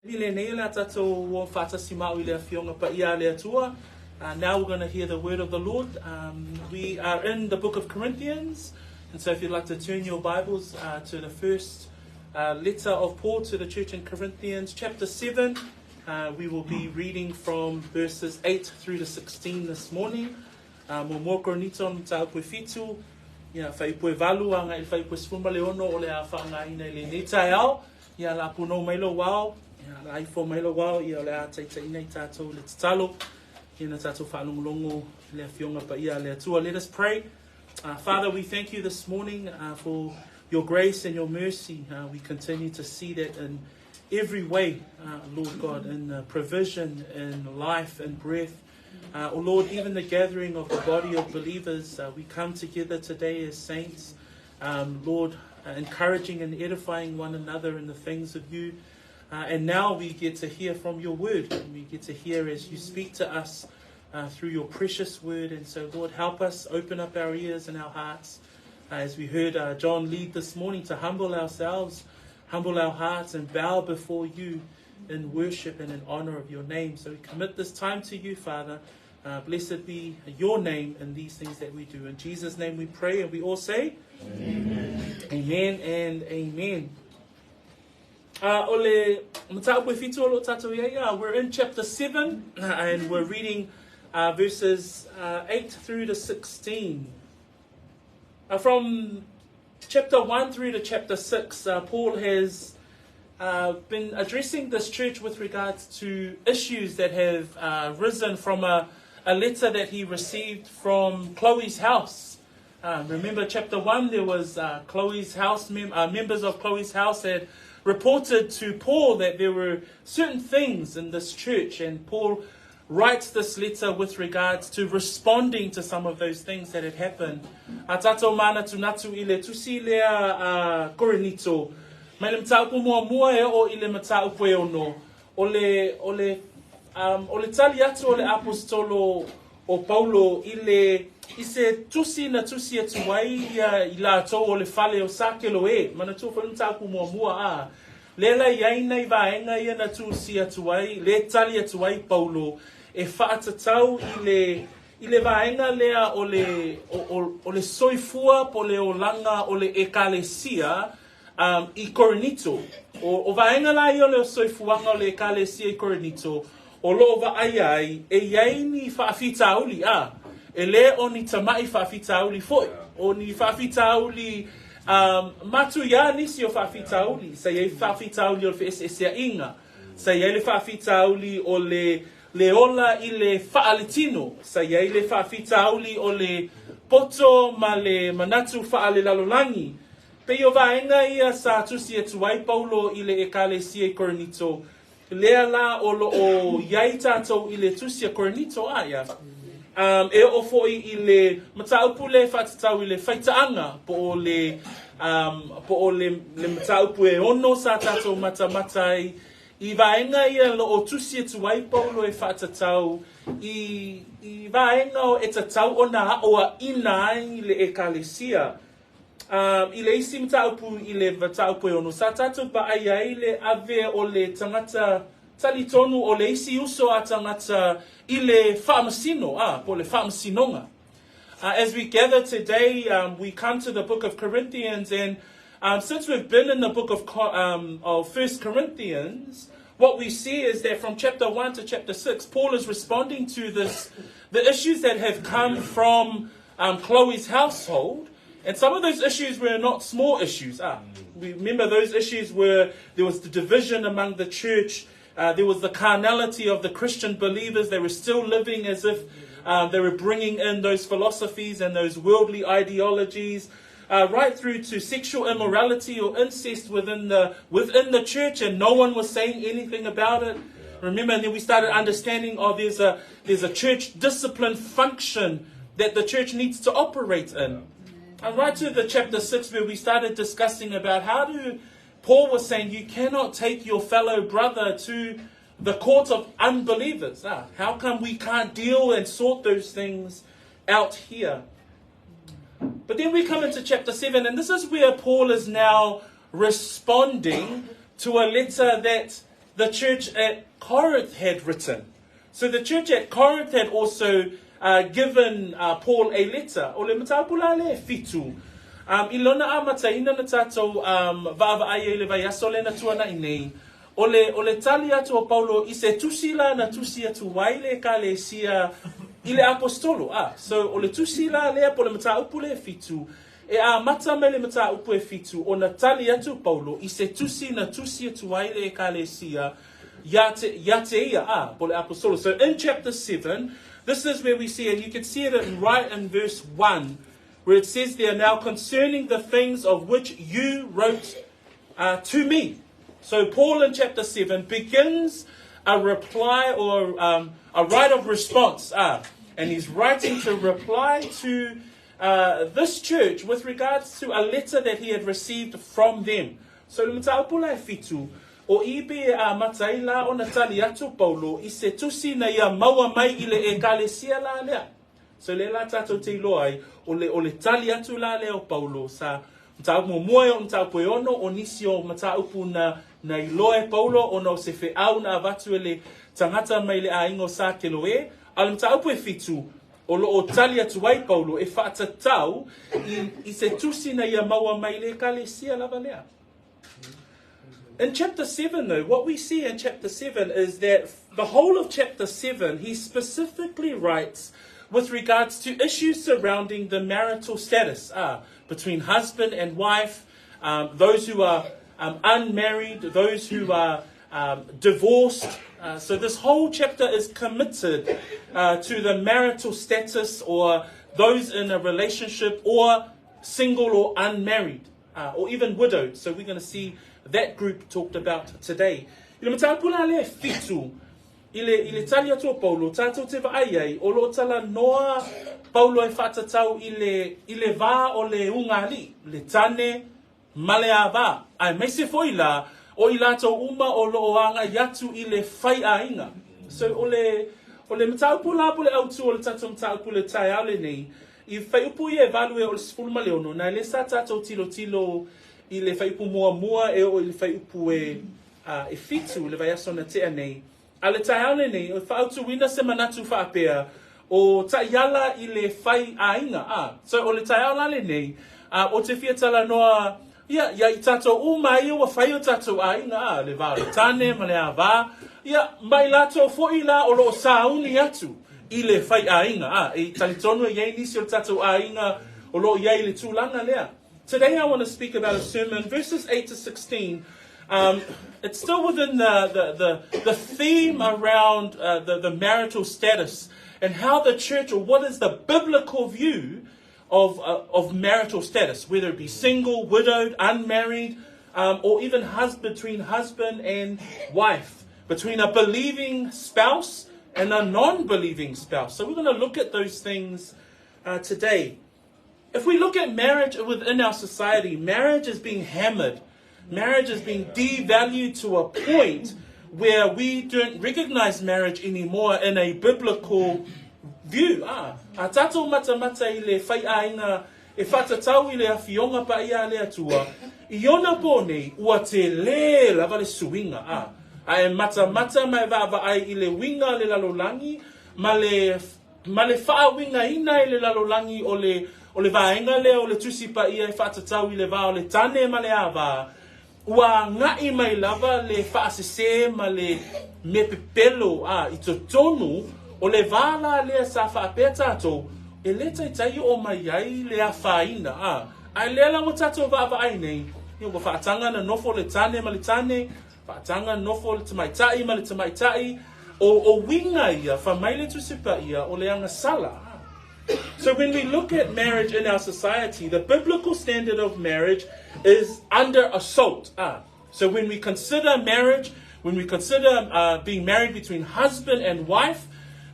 Now we're going to hear the word of the Lord. We are in the book of Corinthians, and so if you'd like to turn your Bibles to the first letter of Paul to the church in Corinthians, chapter 7, we will be reading from verses 8 through to 16 this morning. Mo Korinito mta po fitu, ya fai po valu anga il fai po sfuma leono ole a fa nga ina le neta yao, ya la puno mailo wao. Ai fo mai lo wao ia le ata ita ina tato le talo ina tato whalongolongo le fionga pa ia le atua. Let us pray. Father, we thank you this morning for your grace and your mercy. We continue to see that in every way, Lord God, in provision, in life and breath. Oh Lord, even the gathering of the body of believers, we come together today as saints, Lord, encouraging and edifying one another in the things of you. And now we get to hear from your word. We get to hear as you speak to us through your precious word. And so, Lord, help us open up our ears and our hearts. As we heard John lead this morning, to humble ourselves, humble our hearts and bow before you in worship and in honor of your name. So we commit this time to you, Father. Blessed be your name in these things that we do. In Jesus' name we pray, and we all say, Amen. Amen and amen. We're in chapter 7 and we're reading verses 8 through to 16. From chapter 1 through to chapter 6, Paul has been addressing this church with regards to issues that have risen from a letter that he received from Chloe's house. Remember chapter 1, there was Chloe's house, members of Chloe's house had reported to Paul that there were certain things in this church, and Paul writes this letter with regards to responding to some of those things that had happened. Atato mana tunatu ile tusi lea Korinito. Maile mtaupu mua e o ile mtaupu e ono. Ole tali atu ole apostolo o Paulo ile ise tusi na tusi atuwai ila to ole fale o sakelo e mana tu fa mtaupu mua a lela yaina ivaenga ia na tusi atuwai le tali atuwai Paulo e faatatau ile vaenga lea ole soifua pole o langa ole ekalesia I Korinito o vaenga la i ole soifuanga ole ekalesia I Korinito o lova ai e yaini faafitauli a ele oni tamai faafitauli foi oni faafitauli matu ya nisi o faafitauli sa ye faafitauli o fesesia inga sa ye le faafitauli o leola ile faalitino sa ye le faafitauli o le poto male manatu faale lalolangi pe yo vaenga ia sa tusi etuai Paulo ile ekalesia I Korinito lea la o yaita to ile tusi Korinito aya e ofo ile mataupu le fatatau ile faitaanga po le mataupu e ono sa tato matamatai I vaenga ia lo o tusi tuai Paulo e fatatau I vaenga o etatau ona o ina ile ekalesia ile isi mataupu ile mataupu e ono sa tato ba ai ile ave o le tangata talitonu o le isi uso atangata ile whaamasino, po le whaamasinonga. As we gather today, we come to the book of Corinthians, and since we've been in the book of 1 Corinthians, what we see is that from chapter 1 to chapter 6, Paul is responding to the issues that have come from Chloe's household. And some of those issues were not small issues. We remember those issues were, there was the division among the church. There was the carnality of the Christian believers. They were still living as if they were bringing in those philosophies and those worldly ideologies, right through to sexual immorality or incest within the church, and no one was saying anything about it. Remember, and then we started understanding, there's a church discipline function that the church needs to operate in. And right to the chapter 6 where we started discussing about Paul was saying you cannot take your fellow brother to the court of unbelievers. How come we can't deal and sort those things out here? But then we come into chapter 7, and this is where Paul is now responding to a letter that the church at Corinth had written. So the church at Corinth had also given Paul a letter. O le matapula le fitu. Ilona amata ina na tatou vava aye le vai asole na tuana inei. Ole tali atu o Paulo I se tusila na tusi atu waile ka le sia ile apostolo. So ole tusila le po le mataupu le fitu. E a mata me le mataupu e fitu. O na tali atu Paulo I se tusi na tusi atu waile ka le sia yate ia po le apostolo. So in chapter 7, this is where we see, and you can see it right in verse 1, where it says there, now concerning the things of which you wrote to me. So Paul in chapter 7 begins a reply or a right of response. And he's writing to reply to this church with regards to a letter that he had received from them. So l'mataupula fitu o ibe a mataila o natali atu Paulo I se tusi na ia maua mai ile e kalesia la lea. So le la tato te loai o le tali atu la lea o Paulo sa mtau momoe o mtau poeono o nisi o mataupu na iloe Paulo o no se fe au na avatu ele tangata mai le a ingo sa keloe. Al mtaupu e fitu o lo o tali atu wai Paulo e whaata tau I se tusi na ia maua mai le kalesia la lea. In chapter 7, though, what we see in chapter 7 is that the whole of chapter 7, he specifically writes with regards to issues surrounding the marital status between husband and wife, those who are unmarried, those who are divorced. So this whole chapter is committed to the marital status or those in a relationship or single or unmarried or even widowed. So we're going to see that group talked about today. Ile matapula le fitu ile talia to Paulo tato te vai o lo tala noa Paulo e fatatau ile va o le ungali le tane male ava ai mese foila o ilato uma o lo anga yatu ile fai ainga. So ole matapula pule autu o le tato matapula tai ale nei I fai upu e value o le sfulma leono na le sa tato tilo I le fai upu mua e o le fai upu e fitu le vai aso na te anei. A le taiaone nei, o whautu wina se manatu whaapea, o taiala I le fai ainga. So o le taiaona le nei, o te fiatala noa, ia I tato umai o whai o tato ainga, le vā le tane, ma le a vā, ia mai lato fo'i la o lo sauni atu, I le fai ainga. E talitonu e yei nisi o tato ainga, o lo yei le tūlanga lea. Today I want to speak about a sermon, verses 8 to 16. It's still within the theme around the marital status and how the church, or what is the biblical view of marital status, whether it be single, widowed, unmarried, or even between husband and wife, between a believing spouse and a non-believing spouse. So we're going to look at those things today. If we look at marriage within our society, marriage is being hammered. Marriage is being devalued to a point where we don't recognize marriage anymore in a biblical view. A tatou mata I le whai ainga e whatatau I le awhionga pa ia le atua. I ona pōnei ua te le lava le suinga. A e mata mai vava ai I le winga le lalolangi, ma le wha winga ina I le lalolangi o le vaenga lea o le tusi pa ia e whatatau I le vā o le tane ma le awa. Ua ngai mai lava le whaasese ma le mepepelo I to tonu o le vāla lea sa whaapea tātou e le tai o mai ai le a whaina. Ai lea lango tātou vāva ai nei. Ia ua whaatanga na nofo le tane ma le tane, whaatanga nofo le tamaitai ma le tamaitai, o winga ia, whamai le tusi pa ia o le anga sala. So when we look at marriage in our society, the biblical standard of marriage is under assault. So when we consider marriage, when we consider being married between husband and wife,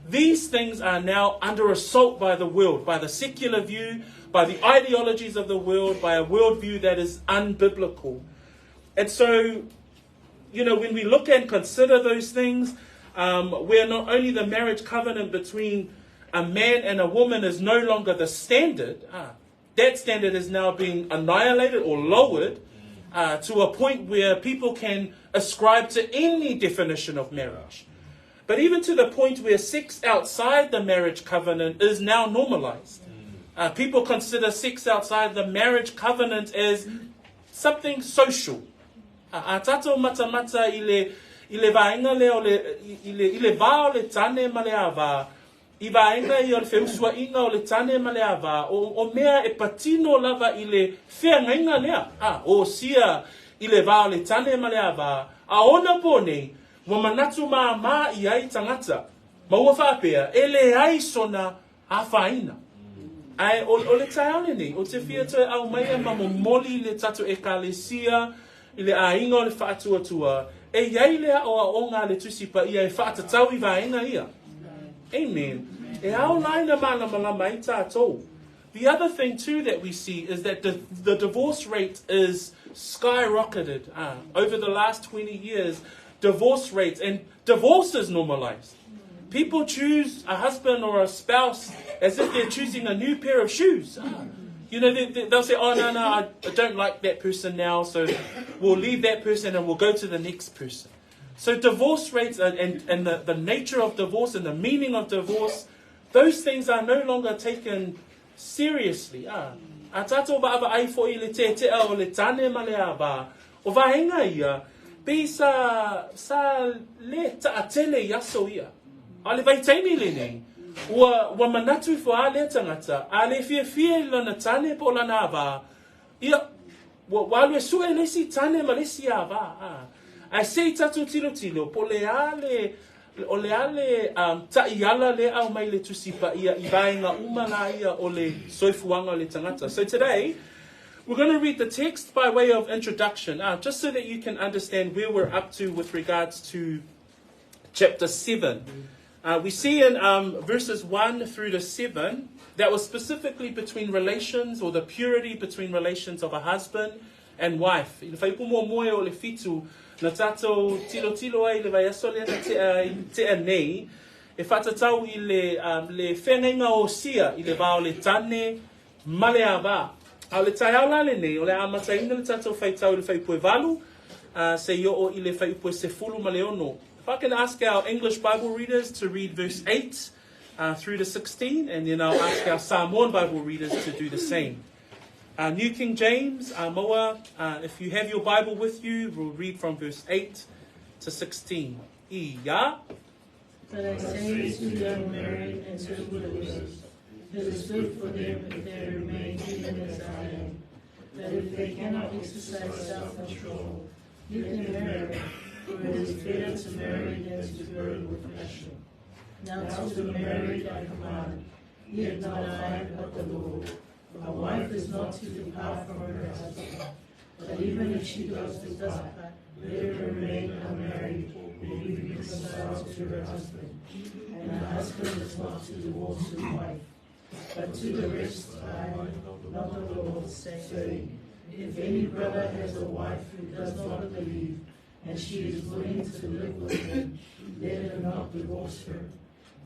these things are now under assault by the world, by the secular view, by the ideologies of the world, by a worldview that is unbiblical. And so, when we look and consider those things, where not only the marriage covenant between a man and a woman is no longer the standard, that standard is now being annihilated or lowered, to a point where people can ascribe to any definition of marriage. But even to the point where sex outside the marriage covenant is now normalized. People consider sex outside the marriage covenant as something social. Tato mata mata ile vaenga leo ile va o le tane male ava. I vaenga I o le feusua inga o le tane male ava. O mea e patino lava ile fea ngainga lea. O sia ile va o le tane male ava. A ona pone, wa manatu ma I ai tangata. Ma ua whapea, ele ai sona a whaina. Ai, o le taone ni, o te fia toi au mai ma mo moli le tatu e kalesia, I le ainga o le whaatua, e iai lea o ngā le tusipa ia e whaatatau I vaenga ia. Amen. E au laina mana malama I tātou. The other thing too that we see is that the divorce rate is skyrocketed. Over the last 20 years, divorce rates and divorce is normalized. People choose a husband or a spouse as if they're choosing a new pair of shoes. You know, they'll say, oh, no, I don't like that person now, so we'll leave that person and we'll go to the next person. So divorce rates and the nature of divorce and the meaning of divorce, those things are no longer taken seriously. A tato ba ai fo I le te o le tane male ava. O vaenga ia, be sa le ta atele yaso ia. Ale vai taimi le nei. Wa manatu fo a le tangata. Ale fie lana tane po lana ava. Ia, wa lue sue lesi tane malesi ava. I say tatu tilo po le ale ta iala le au mai le tusipa ia I vaenga umala ia o le soifuanga le tangata. So today, we're going to read the text by way of introduction, just so that you can understand where we're up to with regards to chapter 7. We see in verses 1 through to 7 that was specifically between relations, or the purity between relations of a husband and wife. I whai pumo moe o le fitu, na tato tilo ai le vai aso le te anei, e whatatau I le whenenga o sia, I le vao le tane male ava. Au le tai au lale nei, o le amata ina le tato whaitau le whaipue valu, se yo o I le whaipue se fulu male ono. If I can ask our English Bible readers to read verse 8 through to 16, and then I'll ask our Samoan Bible readers to do the same. New King James, Moa, if you have your Bible with you, we'll read from verse 8 to 16. Ia. But I say to young married and to widows, it is good for them if they remain even as I am, that if they cannot exercise self-control, you can marry, for it is better to marry than to burn with passion. Now to the married I command, yet not I, but the Lord. A wife is not to depart from her husband, but even if she goes to depart, let her remain unmarried, or be reconciled to her husband. And the husband is not to divorce his wife. But to the rest I, not the Lord, say, if any brother has a wife who does not believe, and she is willing to live with him, let her not divorce her.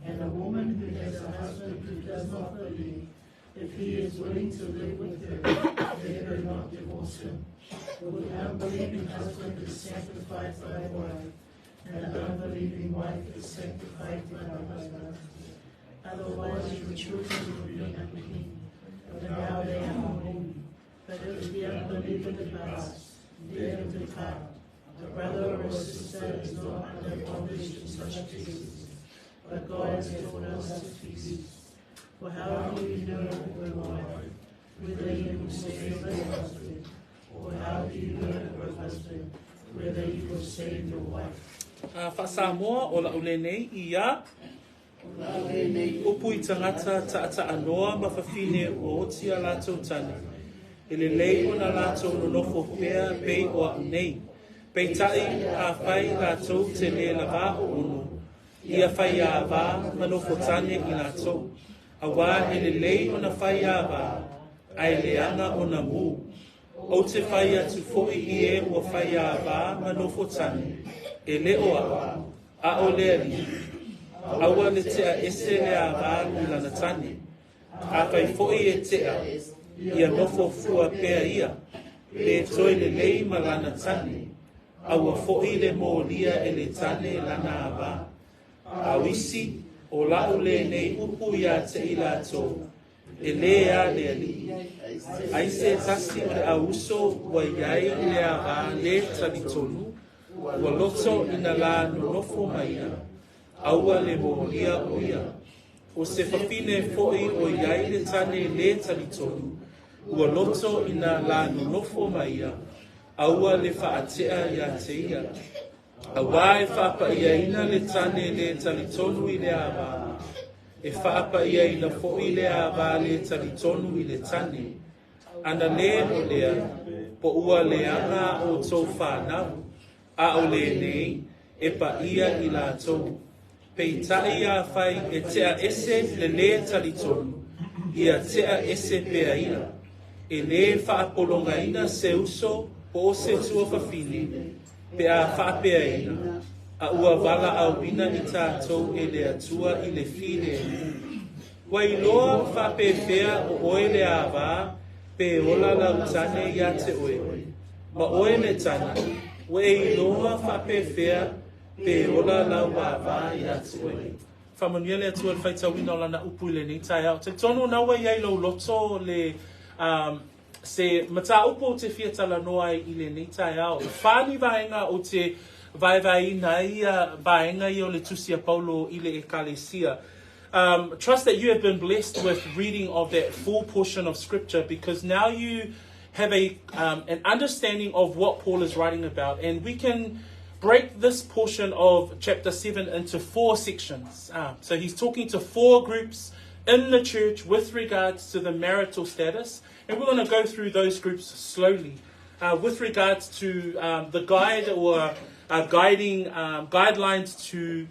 And a woman who has a husband who does not believe, if he is willing to live with her, let her not divorce him. For the unbelieving husband is sanctified by the wife, and the unbelieving wife is sanctified by her husband. Otherwise your children would be unclean, but now they are holy. But if the unbeliever departs, let him depart. A brother or a sister is not under bondage to such cases, but God has given us peace. For how do you know her wife, whether you will save your husband, or how do you know her husband, whether you will save your wife? Whasamoa o la ulenei ia. Upui tangata ta anoa mawhawhine o otia lātou tane. Ele lei o na lātou no nofo pēr pei o a unei. Pei tai a whai lātou te le lava o ono. Ia whai a wā manofo tane I lātou. A wā ele lei o na whai a wā. Ai leanga o na mū. O te whai atu fo'i I e o whai a wā manofo tane. E le o a. A o le ali. Aua le tea ese le a wālu lana tane. A kai fo'i e tea, ia nofo fua pēr ia. le toi le lei malana tane, aua fo'i le mōlia e le tane lana ava. Awisi, o lau le nei upu ia te ilato, e lea le ali. Aise tasi o le auso wa iai le ava le talitonu, wa loto ina la nonofo maia, aua le mōlia o ia. O se whawhine fo'i o iai le tane le talitonu, ua loto ina la nonofo maia, aua le whaatea ia te ia. Awa e whaapa ia ina le tane le talitonu i le awa. E whaapa ia ina fo'i le awa le talitonu i le tane. Ana le o lea, po ua le anga o tō whanau. A o le nei, e pa ia i la tō. Pei tai a whai e tea ese le talitonu. Ia tea ese pea ia. E le whaapolonga ina se uso po se tua whawhine. Pe a whaapea ina, a ua wala au ina i tātou e le atua i le whine. Wai loa whape whea o oe le awa, pe ola lau tane ia te oe. Ma oe le tana, wai loa whape whea, pe ola lau awa ia te oe. Whamanuia le atua le whaitau ina o lana upu i le ni tai au. Te tono naua iai lau loto le... se mata upo o te whiatala noa i le nei tai au. Whāni vaenga o te vaevaina ia vaenga i o le tusia Paulo i le ekalesia. Trust that you have been blessed with reading of that full portion of scripture, because now you have an understanding of what Paul is writing about, and we can break this portion of chapter 7 into 4 sections. So he's talking to 4 groups in the church with regards to the marital status. And we're going to go through those groups slowly with regards to the guide or guidelines to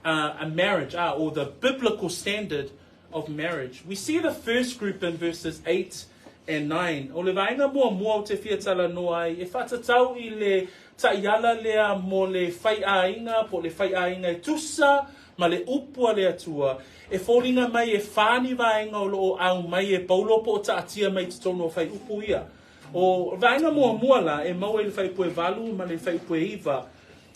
a marriage or the biblical standard of marriage. We see the first group in verses 8 and 9. O le vaenga mua o te whiatala noa e whatatau i le taiala lea mo le whaiainga po le whaiainga e tusa ma le upua le atua. E fōringa mai e whāni vaenga o loo au mai e paulo po o taatia mai te tono o whai upu ia. O vaenga mua la e mau e le whai pue valu ma le whai pue iwa.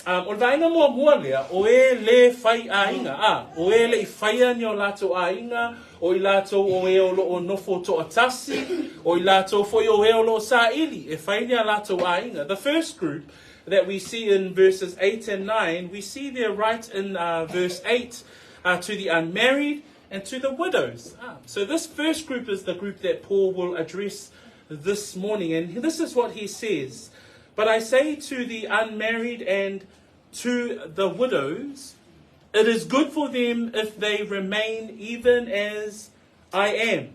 O le vaenga mua lea o e le whai ainga. O e le i whaia ni o lato ainga, o i lato o e o loo nofo to atasi, o i lato foi o e o loo sa ili. E whai ni a lato ainga. The first group that we see in verses 8 and 9, we see there right in verse 8, to the unmarried and to the widows. So this first group is the group that Paul will address this morning. And this is what he says. But I say to the unmarried and to the widows, it is good for them if they remain even as I am.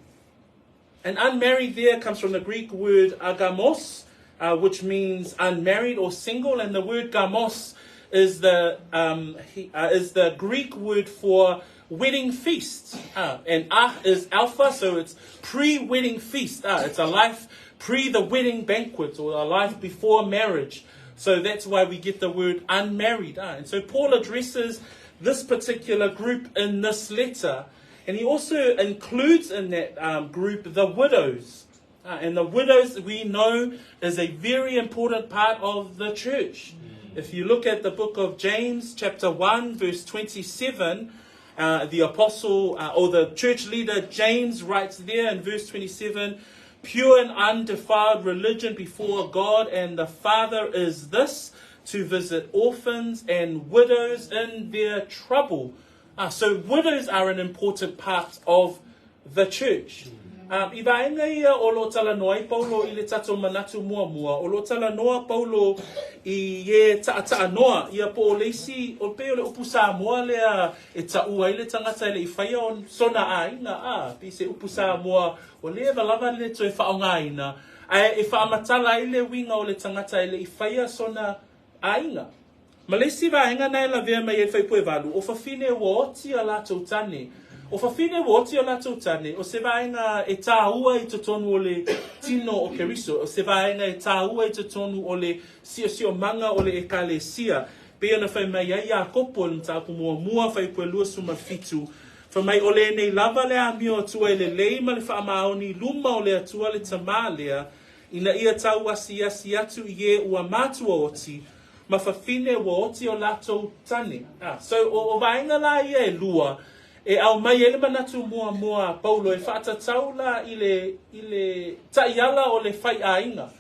And unmarried there comes from the Greek word agamos, which means unmarried or single. And the word gamos is the Greek word for wedding feast. And is alpha, so it's pre-wedding feast. It's a life pre the wedding banquet, or a life before marriage. So that's why we get the word unmarried. And so Paul addresses this particular group in this letter. And he also includes in that group the widows. And the widows, we know, is a very important part of the church. If you look at the book of James, chapter 1, verse 27, the apostle or the church leader James writes there in verse 27, pure and undefiled religion before God and the Father is this, to visit orphans and widows in their trouble. So widows are an important part of the church. I vaenga ia o lo tala noa I Paulo I le tato manatu mua. O lo tala noa Paulo I e taa noa. Ia po o leisi o pe o le upu Samoa lea e taua I le tangata le I whaia o sona aina. Pi se upu Samoa o lea valava le to e whaonga aina. E whaamatala I le winga o le tangata le I whaia sona aina. Ma leisi vaenga nai la vea mai e whaipue valu. O whawhine wa oti a lato tane. O whawhine woti o lato tane, o se vaenga e tāua I te tonu o le tino o keriso, o se vaenga e tāua I te tonu o le sio manga o le ekalesia. Pea na whai mai ai a kopo ni tāpu mua whai pue lua suma fitu. Whai mai o le nei lava le amio atua I le leima le whaamaoni luma o le atua le tamā lea, ina ia tau asi atu i e ua mātua oti, ma whawhine wa oti o lato tane. So o vaenga la ia e lua, e au mai ele manatu mua Paulo e whaata taula i le taiala o le whai ainga.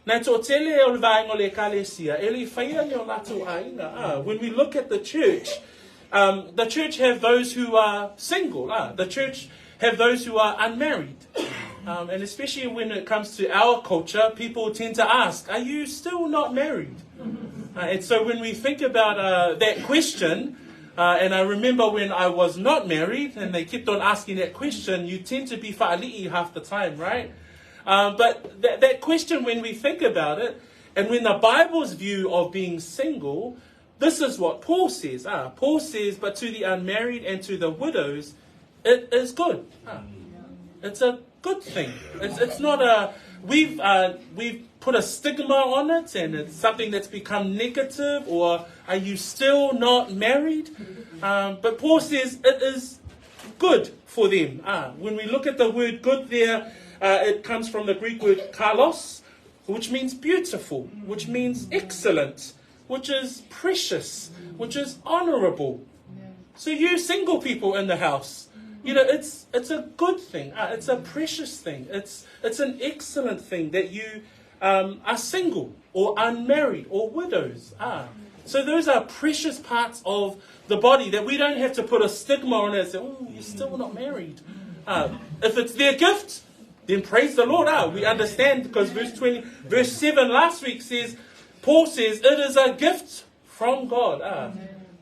Nai tō tele o le vaenga o le kalesia, ele i whaia ni o lato ainga. When we look at the church have those who are single. The church have those who are unmarried. And especially when it comes to our culture, people tend to ask, are you still not married? And so when we think about that question, and I remember when I was not married, and they kept on asking that question, you tend to be fa'ali'i half the time, right? But that question, when we think about it, and when the Bible's view of being single, this is what Paul says. Paul says, but to the unmarried and to the widows, it is good. It's a good thing. It's not a... We've put a stigma on it, and it's something that's become negative, or are you still not married? But Paul says it is good for them. When we look at the word good there, it comes from the Greek word kalos, which means beautiful, which means excellent, which is precious, which is honorable. So you single people in the house, you know, it's a good thing. It's a precious thing. It's an excellent thing that you are single or unmarried or widows. So those are precious parts of the body that we don't have to put a stigma on it and say, oh, you're still not married. If it's their gift, then praise the Lord. We understand, because verse 7 last week says, Paul says, it is a gift from God.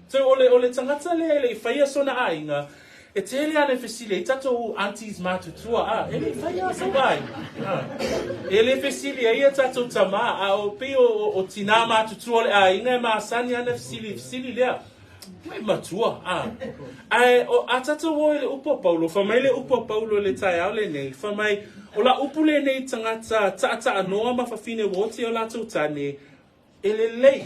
So ole tangata le whaia sona ainga, e te hele ane whesile, i tato aunties mātutua, ele whaia sa wai. Ele whesile, ia tato tama, o pe o tina mātutua le ainga, ma asani ane whesile lea. Mai matua, a tato wo ele upo Paulo, whamai le upo Paulo le tai au le nei, whamai o la upu le nei tangata taata anoa ma whawhine wote o la tautane, ele lei,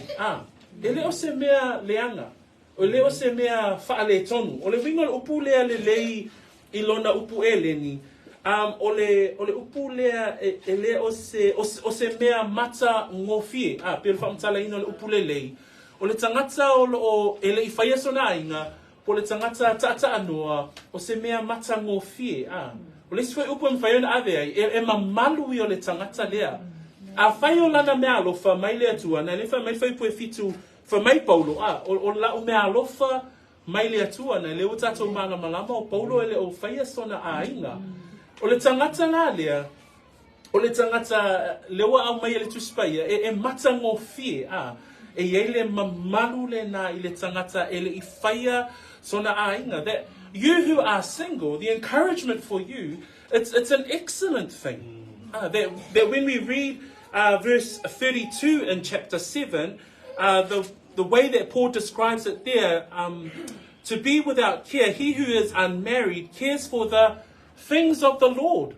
ele o se mea leanga, o le o se mea whaale tonu, o le wingo le upu lea le lei i lona upu e le ni, o le upu lea ele o se mea mata ngofie, pelo whamtala ino le upu le lei, o le tangata o ele i whaia sona inga, po le tangata taata anoa, o se mea mata ngofie, o le sifai upu mwhaiona avea, e mamalu i o le tangata lea, a whai o lana mea alofa mai lea tua, na le whai whai pue fitu wha mai Paulo, o la o mea alofa mai lea tua, na le o tatou manga malama o Paulo ele o whaia sona a inga. O le tangata la lea, o le tangata lewa au mai ele tuspaia, e mata ngofie, e ele mamalu le na i le tangata ele I whaia sona a inga. That you who are single, the encouragement for you, it's an excellent thing. That when we read verse 32 in chapter 7, the way that Paul describes it there, to be without care, he who is unmarried cares for the things of the Lord.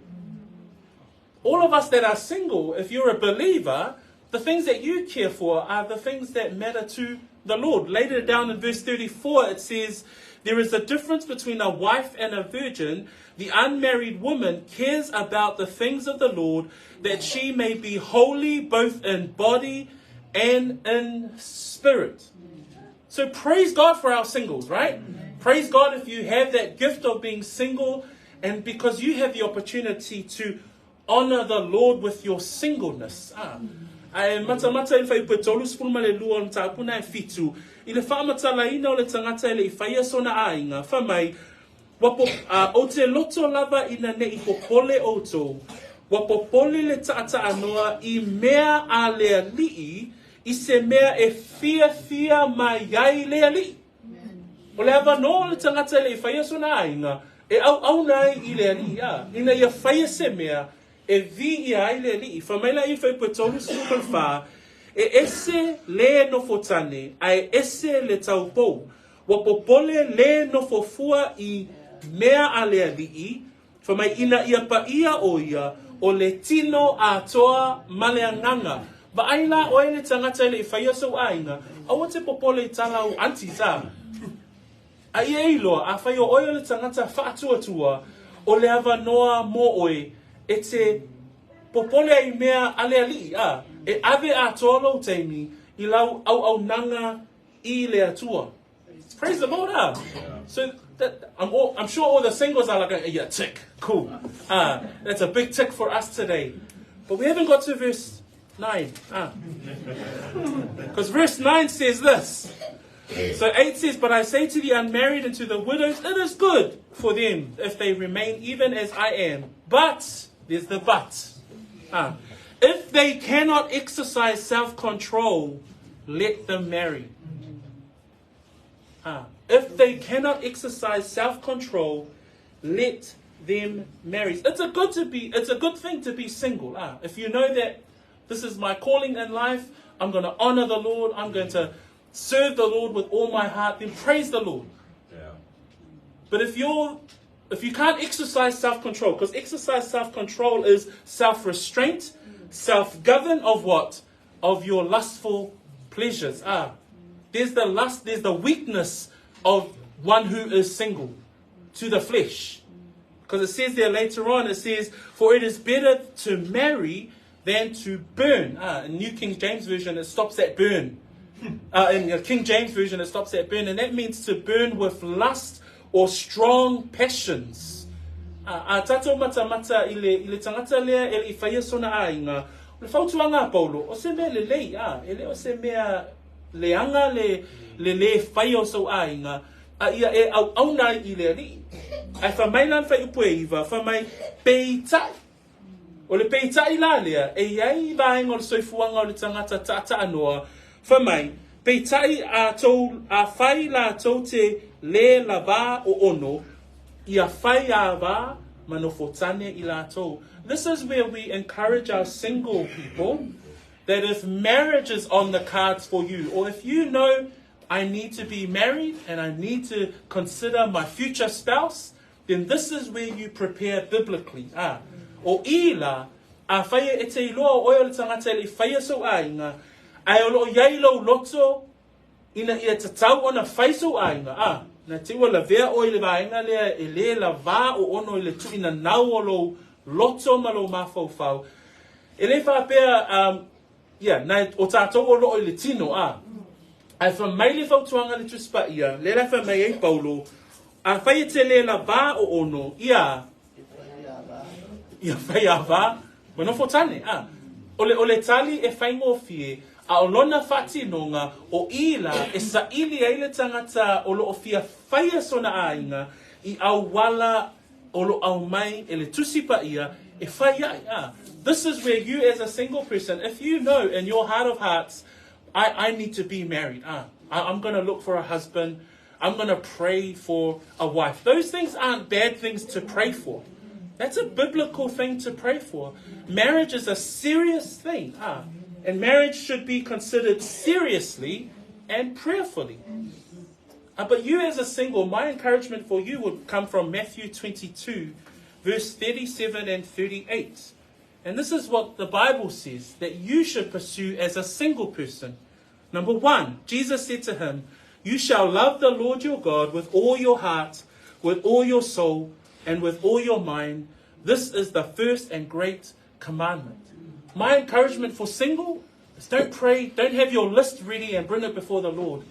All of us that are single, if you're a believer, the things that you care for are the things that matter to the Lord. Later down in verse 34, it says, there is a difference between a wife and a virgin. The unmarried woman cares about the things of the Lord, that she may be holy both in body and in spirit. So praise God for our singles, right? Praise God if you have that gift of being single, and because you have the opportunity to honor the Lord with your singleness. Ai mata I whai putolu spulma le lua on tāpuna e fitu. I le whaamata laina o le tangata ele I whaia sona ainga. Whamai, wapo o te loto lava ina ne I popole o tō. Wapopole le taata anoa I mea a lea lii, I se mea e fia mai iai lea lii. O le ava no le tangata ele I whaia sona ainga, e au nai I lea lii. Ina ia whaia se mea, e vi I ai le li. Whamaila I whai patolu sumul wha, e ese le no fotane, ai ese le taupou. Wapopole le no fofua I mea a lea li, whamai ina ia pa ia o ia, o le tino a toa maleanganga. Ba aila o ele tangata ele I whaia so ainga, awa te popole I tala o antiza. A ia iloa, a whai o oia le tangata whaatua tua, o le ava noa mo oe, e te popole I mea ale ali, e ave a tolo teimi, I lau au nanga I le atua. Praise the Lord, So that, I'm sure all the singles are like, yeah, tick, cool. That's a big tick for us today. But we haven't got to verse 9. Because verse 9 says this. So 8 says, but I say to the unmarried and to the widows, it is good for them if they remain even as I am. But, there's the but. If they cannot exercise self-control, let them marry. If they cannot exercise self-control, let them marry. It's a good thing to be single. If you know that this is my calling in life, I'm going to honor the Lord, I'm going to serve the Lord with all my heart, then praise the Lord. Yeah. But if you can't exercise self-control, because exercise self-control is self-restraint, self-govern of what? Of your lustful pleasures. There's the lust, there's the weakness of one who is single to the flesh. Because it says there later on, it says, for it is better to marry than to burn. In New King James Version, it stops at burn. In King James Version, it stops at burn. And that means to burn with lust or strong passions. Tato mata ile tangata lea ele whaia sona ainga. Le whautuanga Paulo, o se mea le lei, ele o se mea leanga le whaia so ainga. Ia e au nai I le ali. Ai whamailan whai upue iwa, whamai peitai. O le peitai la lea, e iai vaenga o le soifuanga o le tangata tata anoa. Whamai, peitai a whai la tau te le la vā o ono, ia whai a vā manofotane I la tau. This is where we encourage our single people that if marriage is on the cards for you, or if you know I need to be married and I need to consider my future spouse, then this is where you prepare biblically. O ila, a whaia e te iloa o le tangata le whaia so ainga, ai o lo yailo loto, ina ia tatau ona whaiso ainga. Na te ua la vea o le vaenga lea e le la vā o ono le tu ina nau o lo loto ma lo mawhau. E le whapea, na o tātou o lo o le tino, ai wha mai le whautuanga le tuspa ia, le la wha mai ei Paulo, a whai te le la vā o ono, ia whai a vā, manofo tane, o le tali e whaingo fie, a o lona whati nonga, o ila e sa ili ai le tangata o lo o fia whaia sona ainga, I au wala o lo au mai e le tusipa ia, e whai ai. This is where you as a single person, if you know in your heart of hearts, I need to be married. I'm going to look for a husband. I'm going to pray for a wife. Those things aren't bad things to pray for. That's a biblical thing to pray for. Marriage is a serious thing. And marriage should be considered seriously and prayerfully. But you as a single, my encouragement for you would come from Matthew 22, verse 37 and 38. And this is what the Bible says that you should pursue as a single person. Number 1, Jesus said to him, you shall love the Lord your God with all your heart, with all your soul, and with all your mind. This is the first and great commandment. My encouragement for single is don't pray, don't have your list ready and bring it before the Lord.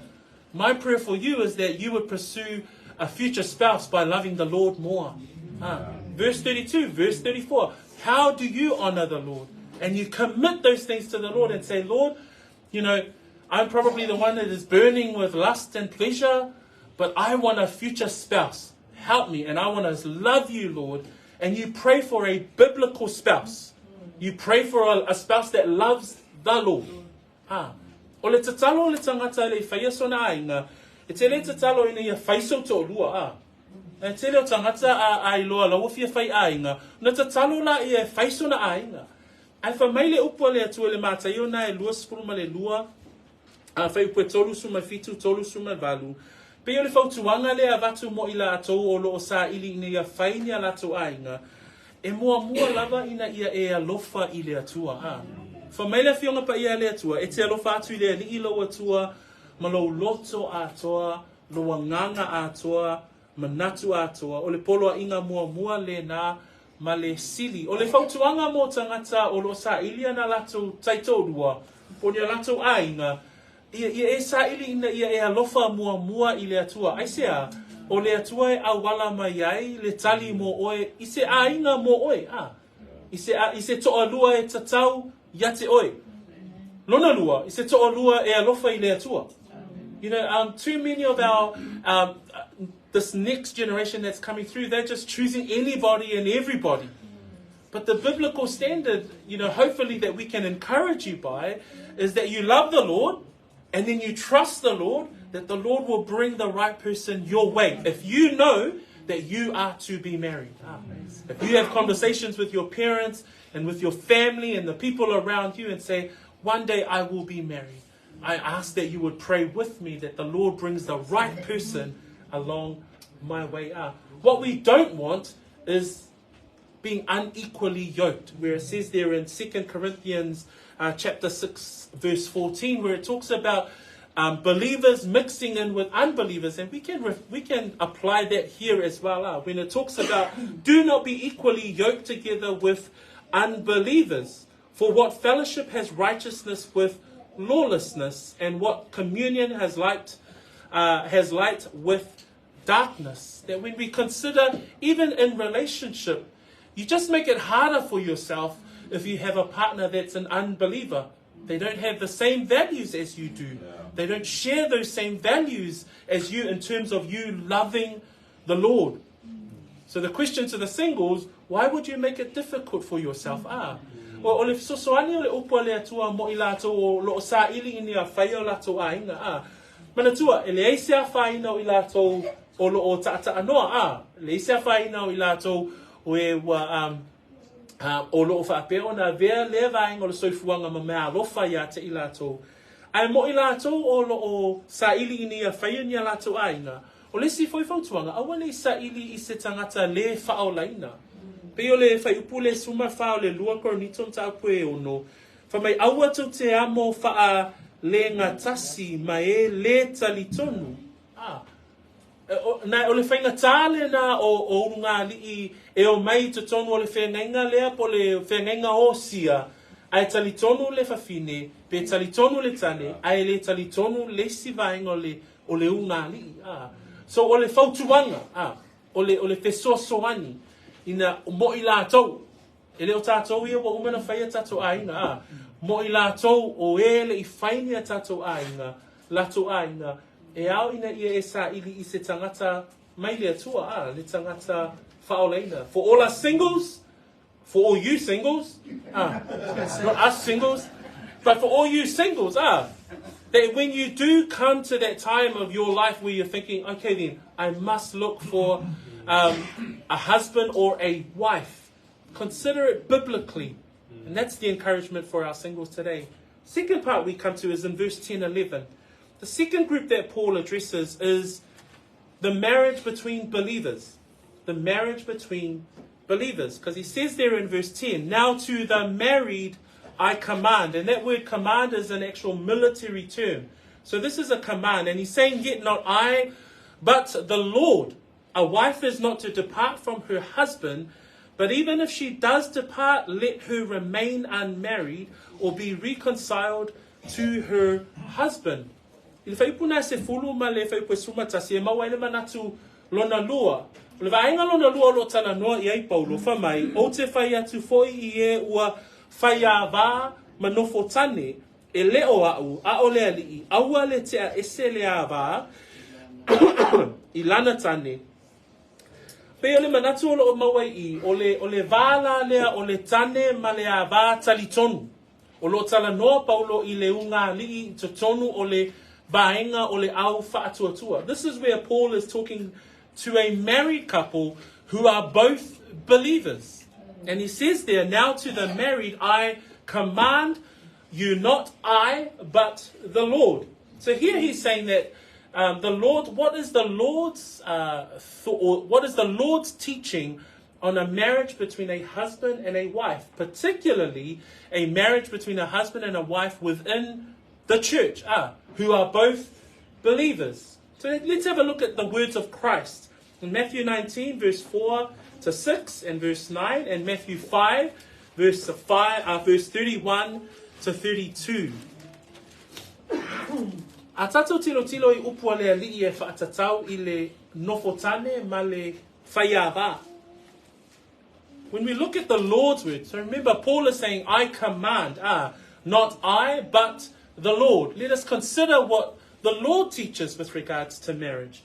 My prayer for you is that you would pursue a future spouse by loving the Lord more. Verse 32, verse 34. How do you honor the Lord? And you commit those things to the Lord and say, Lord, I'm probably the one that is burning with lust and pleasure, but I want a future spouse. Help me, and I want to love you, Lord. And you pray for a biblical spouse. You pray for a spouse that loves the Lord. O le tatalo o le tangata le whaia sona ainga, e te le tatalo ina ia whaiso to lua e te leo tangata a iloa la wafia whai ainga, na tatalo la ia whaiso na ainga. Ai whamaile upua le atua le mata io na e lua skuruma le lua, a whai upua tolu suma fitu, tolu suma valu. Pe yo le whautuanga le a vatu mo ila atou o lo o sa ili ina ia whaini a lato ainga, e mua lava ina ia e alofa I le atua. Whamaile fionga pa ia le atua, e te alofa atu I le li ilo atua, ma lo loto atoa, lo nganga atoa, manatu atoa, o le polo a inga mua le na, ma le sili. O le whautuanga mō tangata o lo sa ili ana lato taitōrua, po ni lato ainga, ia e sa ili ina ia e alofa mua i le atua. Aisea, o le atua e awala mai ai, le tali mō oe, i se ainga mō oe, I se toa lua e tatau, ia te oe. Lona lua, i se toa lua e alofa i le atua. You know, too many of our, this next generation that's coming through, they're just choosing anybody and everybody. But the biblical standard, you know, hopefully that we can encourage you by, is that you love the Lord, and then you trust the Lord, that the Lord will bring the right person your way. If you know that you are to be married. If you have conversations with your parents and with your family and the people around you and say, one day I will be married, I ask that you would pray with me that the Lord brings the right person along my way up. What we don't want is being unequally yoked, where it says there in 2 Corinthians chapter 6, verse 14, where it talks about believers mixing in with unbelievers, and we can apply that here as well. When it talks about do not be equally yoked together with unbelievers, for what fellowship has righteousness with lawlessness, and what communion has light with darkness. That when we consider, even in relationship, you just make it harder for yourself if you have a partner that's an unbeliever. They don't have the same values as you do. They don't share those same values as you in terms of you loving the Lord. So the question to the singles, why would you make it difficult for yourself? O le sosoani o le upo le atua mo I lato o lo sa ili ini a whai o lato ainga. Mana tua, e le eise a whai na o I lato o lo o taata anoa. Le eise a whai na o I lato o e wa o lo o whape o na vea le vainga o le soifuanga ma mea lofa ia te I lato. Ai mo I lato o lo o sa ili ini a whai ni a lato ainga. O le si foi fautuanga, awa le sa ili I se tangata le whao laina. Peo le whai upu le suma whao le lua Korinito mta apue ono. Wha mai aua tau te amo wha le ngatasi ma e le talitonu. Na o le whainga tāle na o urunga li e o mai te tonu o le whengainga lea po le whengainga o sia. Ai talitonu le whawhine, pe talitonu le tane, ai le talitonu le sivainga o le unga li. So o le whautuanga, o le whesoasoani. Ina mo I lātou. E leo tātou ia wa umana whaia tātou ainga. Mo I lātou o ele I whainia tātou ainga. Lātou ainga. E au ina ia e sa ili I se tangata mai lea tua. Le tangata whaoleina. For all us singles, for all you singles, not us singles, but for all you singles, that when you do come to that time of your life where you're thinking, okay then, I must look for a husband or a wife, consider it biblically. And that's the encouragement for our singles today. Second part we come to is in verse 10-11. The second group that Paul addresses is the marriage between believers. The marriage between believers. Because he says there in verse 10, now to the married I command. And that word command is an actual military term. So this is a command. And he's saying, yet not I, but the Lord. A wife is not to depart from her husband, but even if she does depart, let her remain unmarried or be reconciled to her husband. I le whaipuna se fulu ma le whaipu sumatasi e maua ele manatu lona lua. Le vaenga lona lua lo tala noa I ai paulo whamai, o te whai atu foi I e ua whai a wā manofo tane e leo au, a o lea li I, aua le tea ese lea wā, I lana tane. Pe ole manatu o mawai I, o le wala lea o le tane ma lea wā talitonu. O lo tala noa paulo I le unga li I tonu o le baenga o le au whaatuatua. This is where Paul is talking to a married couple who are both believers. And he says there, now to the married I command you, not I, but the Lord. So here he's saying that the Lord, what is the Lord's what is the Lord's teaching on a marriage between a husband and a wife, particularly a marriage between a husband and a wife within the church, who are both believers. So let's have a look at the words of Christ In Matthew 19, verse 4 to 6 and verse 9, and Matthew 5, verse 31 to 32. A tatou tilo I upua le ali'i e whaatatau I le nofotane ma le whaiawa. When we look at the Lord's word, so remember Paul is saying, I command, not I, but the Lord. Let us consider what the Lord teaches with regards to marriage.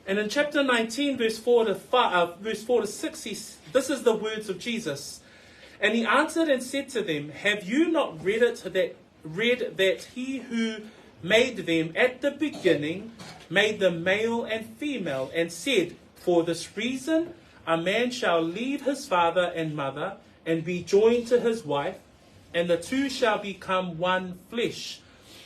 And in chapter 19, verse 4 to 6, this is the words of Jesus. And he answered and said to them, have you not read that he who made them at the beginning made them male and female, and said, for this reason a man shall leave his father and mother and be joined to his wife, and the two shall become one flesh.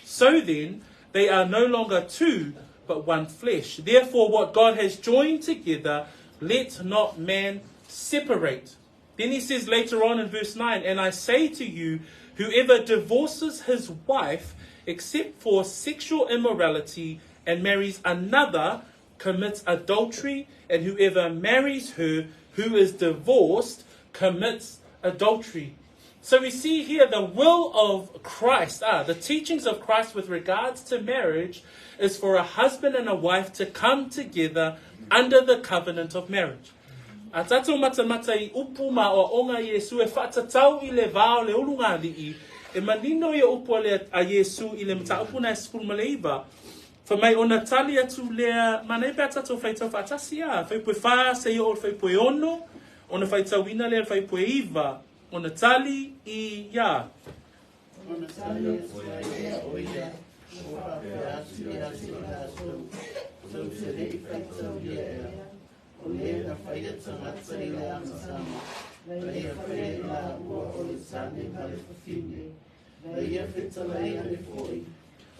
So then they are no longer two, but one flesh. Therefore what God has joined together, let not man separate. Then he says later on in verse 9, and I say to you, whoever divorces his wife except for sexual immorality and marries another commits adultery, and whoever marries her who is divorced commits adultery. So we see here the will of Christ, the teachings of Christ with regards to marriage is for a husband and a wife to come together under the covenant of marriage. A tatou matamata I upuma o onga Yesu e whaatatau I le vao le ulunga li'i, e manino I upua le a Yesu I le mataupuna e skul maleiva. Fa mai ona tali atu lea manai pe atatou whaitau whaatasia, whaipue wha se I o whaipue ono, ona whaitau wina lea whaipue iwa, ona tali I ia. Ona tali atu lea o ia, o whapea atu ia se tātou, tau se rei whaitau lea, o lea na whaia tangata I le amasama, lai a whaia I la ua o le tane ma le whawhine, lai a whetalai ane foi,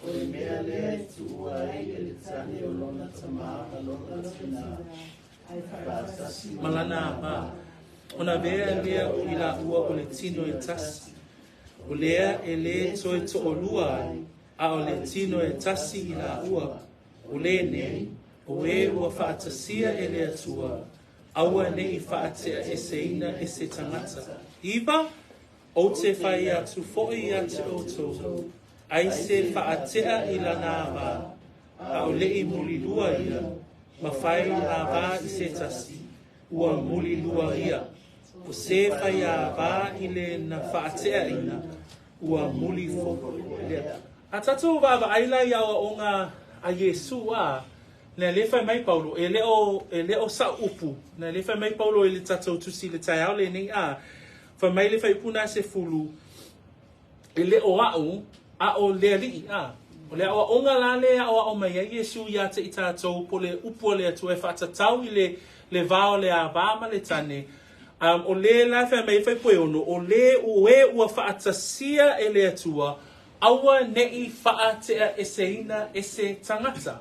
o le mea lea I tua e le tane o lona tama a lona tina, ai whaatasi Malana ba. Ona vea lea o I la ua o le tino e tasi. O lea e le toe to o lua a o le tino e tasi I la ua. O le ne, o e ua whaatasia e le atua. Aua ne I whaatea e seina e se tangata. Iwa, o te whai atu fo'i atu o tō. Ai se whaatea I lana wā. A o le I muli lua ia. Ma whai a wā I se tasi. Ua muli lua ia. O se whai a wā I le na whaatea ina. Ua muli foko lea. A tatou wawa aila I awa o ngā a Yesu a. Nea le whai mai Paulo. E leo sa upu. Nea le whai mai Paulo e le tatou tusi le tai au le nei a. Whai mai le whai puna se fulu. E leo au. A o lea li a. O lea o onga la lea o mai a Yesu ia te I tātou po le upu le atu e whaatatau I le vao le a vāma le tane. O le la whai mai whai poe ono. O le ue ua whaatasia e le atua. Aua nei whaatea e se ina e se tangata.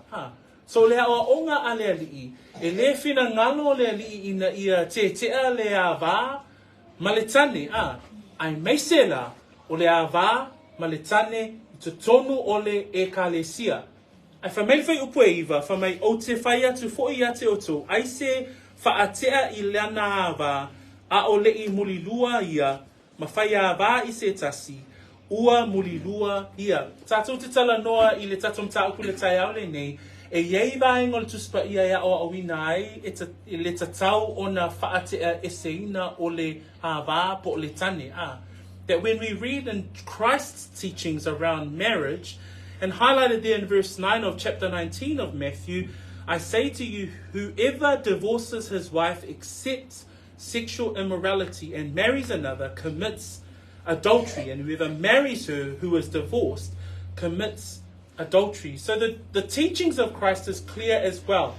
So lea o onga a lea li. E le whina ngalo lea li ina ia te tea le a vā ma le tane. Ai meisela o le a vā ma le tane to tonu ole e kalesia. Ai whamai whai upu e iwa, whamai o te whai atu fo'i ate o tō, ai se whaatea I lana awa, a o le I muli lua ia, ma whai awa I se tasi, ua muli lua ia. Tātou te tala noa I le tātou mta upu le tai au le nei, e iei vaenga le tuspa ia ia o awina ai, e le tatau o na whaatea e seina o le awa po le tane that when we read in Christ's teachings around marriage, and highlighted there in verse 9 of chapter 19 of Matthew, I say to you, whoever divorces his wife except sexual immorality and marries another commits adultery, and whoever marries her who is divorced commits adultery. So the teachings of Christ is clear as well,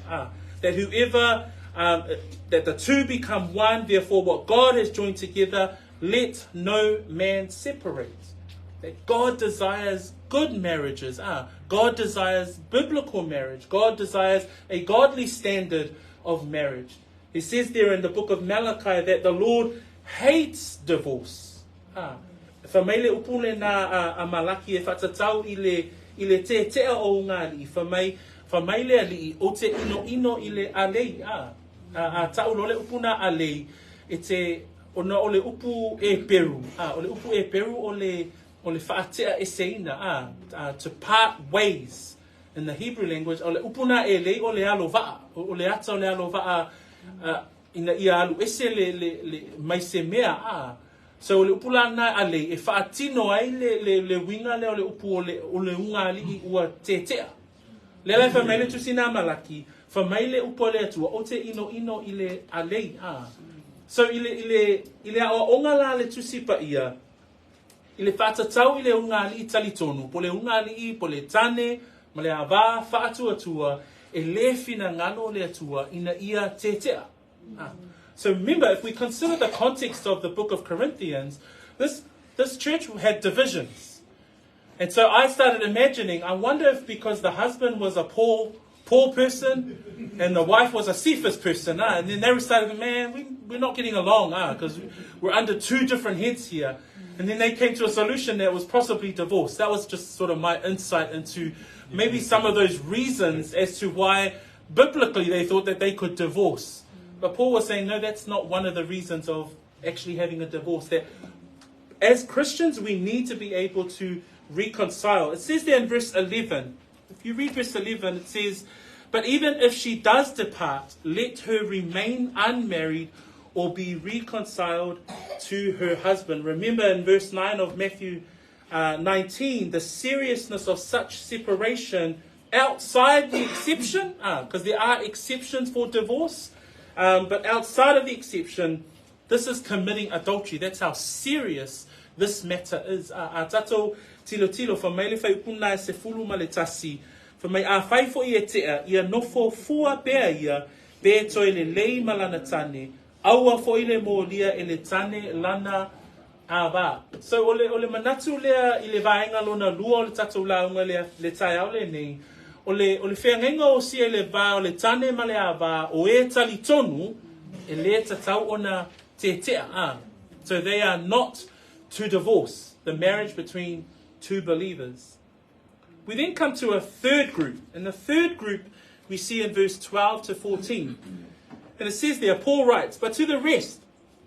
that whoever, that the two become one, therefore what God has joined together, let no man separate. That God desires good marriages. God desires biblical marriage. God desires a godly standard of marriage. It says there in the book of Malachi that the Lord hates divorce. Whamai le upule na a malaki e whatatau I le te o ngā li. Whamai le ali o te ino I le alei. tau lo le upu na alei e te ona o le upu e peru o le upu e peru o le whaatea e seina to part ways in the Hebrew language o le upu na e lei o le alo vaa o le ata o le alo vaa ina ia alu ese le mai se mea so le upu la na alei e whaatino ai le winga le o le upu o le unga ali ua tetea le lai fa maile tu sina malaki fa maile upo le atua o te ino ile alei so ile o onga la le tusi pa ia ile fata tau ile unga ali tali tonu po le unga ali po le tane ma le ava fa atua e le fina ngalo le atua ina ia tetea so remember, if we consider the context of the book of Corinthians, this church had divisions. And so I started imagining, I wonder if because the husband was a poor person and the wife was a Cephas person, and then they started, man, we're not getting along, because we're under two different heads here. And then they came to a solution that was possibly divorce. That was just sort of my insight into maybe some of those reasons as to why biblically they thought that they could divorce. But Paul was saying, no, that's not one of the reasons of actually having a divorce. That as Christians, we need to be able to reconcile. It says there in verse 11, if you read verse 11, it says, but even if she does depart, let her remain unmarried or be reconciled to her husband. Remember in verse 9 of Matthew 19, the seriousness of such separation outside the exception, because there are exceptions for divorce. But outside of the exception, this is committing adultery. That's how serious this matter is. Tato tilo fa mai le fai upuna se fulu ma le tasi. Fa mai a fai fo I e tea, ia nofo fua bea ia, be to le lei malana tane, aua fo I le molia e le tane lana ava. So ole manatu lea I le vaenga lona lua o le tato launga le tai au le nei. O le whengenga o si le va o le tane ma le ava o e tali tonu e le tatau ona te tea. So they are not to divorce the marriage between two believers. We then come to a third group. And the third group we see in verse 12 to 14. And it says there, Paul writes, but to the rest,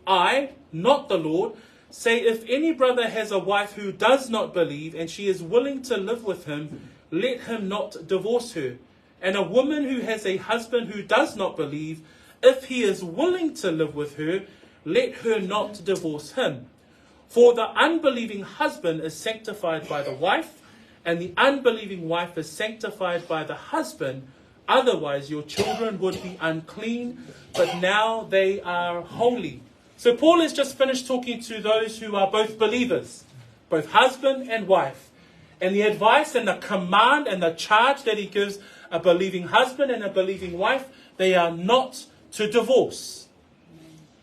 I, not the Lord, say if any brother has a wife who does not believe and she is willing to live with him, let him not divorce her. And a woman who has a husband who does not believe, if he is willing to live with her, let her not divorce him. For the unbelieving husband is sanctified by the wife, and the unbelieving wife is sanctified by the husband. Otherwise your children would be unclean, but now they are holy. So Paul has just finished talking to those who are both believers, both husband and wife. And the advice and the command and the charge that he gives a believing husband and a believing wife, they are not to divorce.